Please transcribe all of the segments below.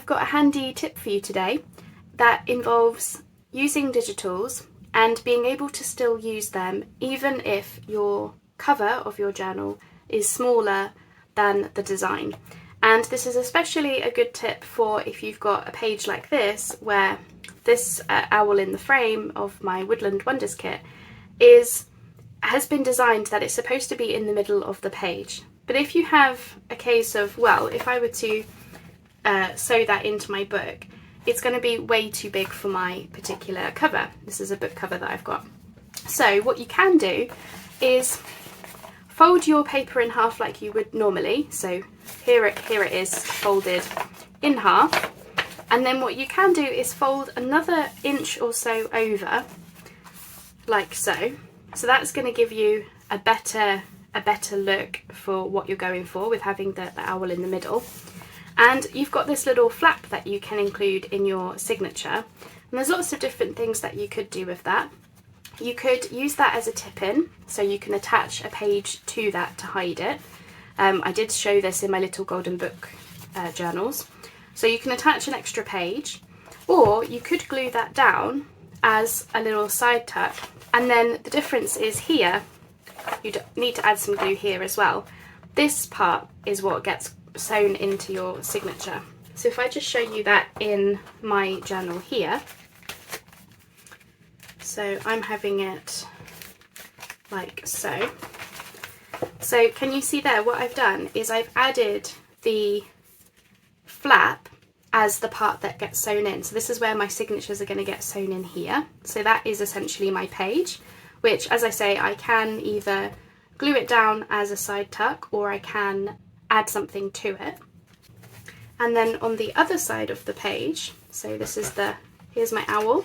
I've got a handy tip for you today that involves using digitals and being able to still use them even if your cover of your journal is smaller than the design. And this is especially a good tip for if you've got a page like this, where this owl in the frame of my Woodland Wonders kit has been designed that it's supposed to be in the middle of the page. But if you have a case of, well, if I were to sew that into my book, it's going to be way too big for my particular cover. This is a book cover that I've got. So what you can do is fold your paper in half like you would normally. So here it is folded in half. And then what you can do is fold another inch or so over, like so. So that's going to give you a better look for what you're going for with having the owl in the middle. And you've got this little flap that you can include in your signature. And there's lots of different things that you could do with that. You could use that as a tip-in, so you can attach a page to that to hide it. I did show this in my little golden book journals. So you can attach an extra page, or you could glue that down as a little side tuck. And then the difference is here, you need to add some glue here as well. This part is what gets sewn into your signature. So if I just show you that in my journal here, so I'm having it like so. So can you see there, what I've done is I've added the flap as the part that gets sewn in. So this is where my signatures are going to get sewn in here. So that is essentially my page, which, as I say, I can either glue it down as a side tuck or I can add something to it. And then on the other side of the page, so this is here's my owl.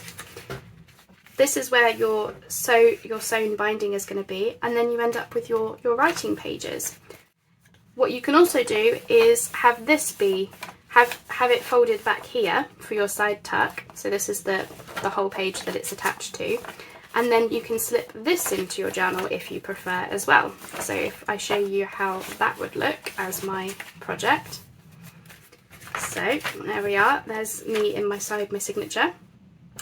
This is where your sewn binding is going to be, and then you end up with your writing pages. What you can also do is have this have it folded back here for your side tuck. So this is the whole page that it's attached to. And then you can slip this into your journal if you prefer as well. So if I show you how that would look as my project. So there we are, there's me in my signature.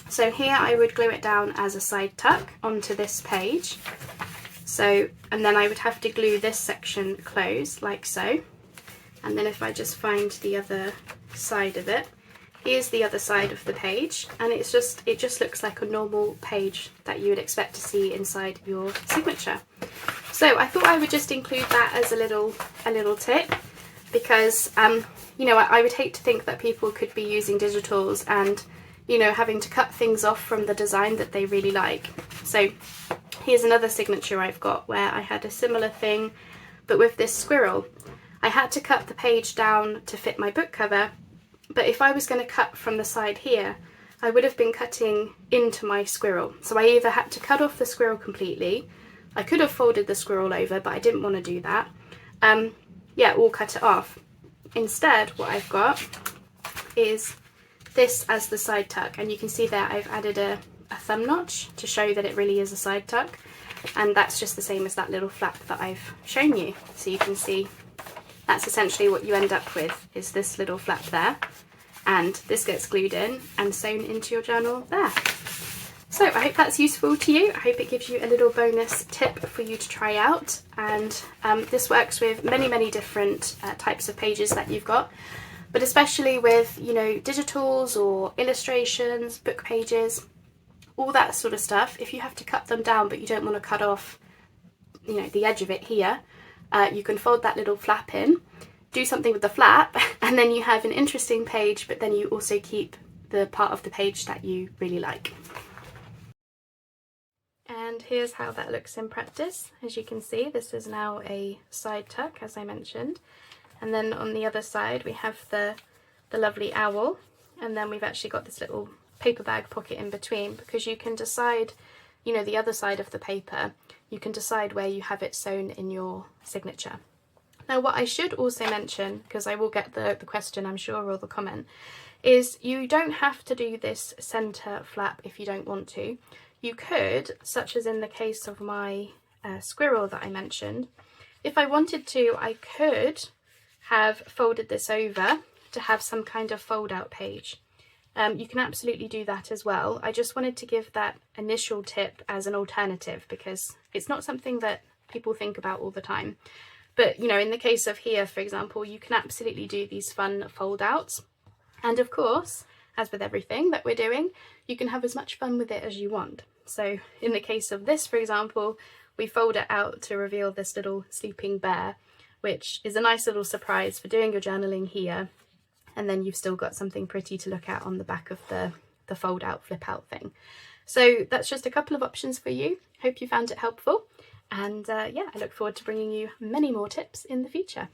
So here I would glue it down as a side tuck onto this page. So, and then I would have to glue this section closed like so. And then if I just find the other side of it, here's the other side of the page, and it just looks like a normal page that you would expect to see inside your signature. So I thought I would just include that as a little tip, because you know, I would hate to think that people could be using digitals and, you know, having to cut things off from the design that they really like. So here's another signature I've got where I had a similar thing, but with this squirrel. I had to cut the page down to fit my book cover, but if I was going to cut from the side here, I would have been cutting into my squirrel. So I either had to cut off the squirrel completely, I could have folded the squirrel over, but I didn't want to do that. Yeah, or cut it off. Instead, what I've got is this as the side tuck, and you can see there I've added a thumb notch to show that it really is a side tuck, and that's just the same as that little flap that I've shown you. So you can see that's essentially what you end up with, is this little flap there, and this gets glued in and sewn into your journal there. So I hope that's useful to you. I hope it gives you a little bonus tip for you to try out, and this works with many different types of pages that you've got, but especially with, you know, digitals or illustrations, book pages, all that sort of stuff. If you have to cut them down but you don't want to cut off, you know, the edge of it here, you can fold that little flap in, do something with the flap, and then you have an interesting page, but then you also keep the part of the page that you really like. And here's how that looks in practice. As you can see, this is now a side tuck, as I mentioned, and then on the other side we have the lovely owl, and then we've actually got this little paper bag pocket in between, because you can decide, you know, the other side of the paper, you can decide where you have it sewn in your signature. Now what I should also mention, because I will get the question I'm sure, or the comment, is you don't have to do this centre flap if you don't want to. You could, such as in the case of my squirrel that I mentioned, if I wanted to, I could have folded this over to have some kind of fold out page, you can absolutely do that as well. I just wanted to give that initial tip as an alternative because it's not something that people think about all the time. But, you know, in the case of here, for example, you can absolutely do these fun fold outs. And of course, as with everything that we're doing, you can have as much fun with it as you want. So in the case of this, for example, we fold it out to reveal this little sleeping bear, which is a nice little surprise for doing your journaling here. And then you've still got something pretty to look at on the back of the fold out, flip out thing. So that's just a couple of options for you. Hope you found it helpful. And yeah, I look forward to bringing you many more tips in the future.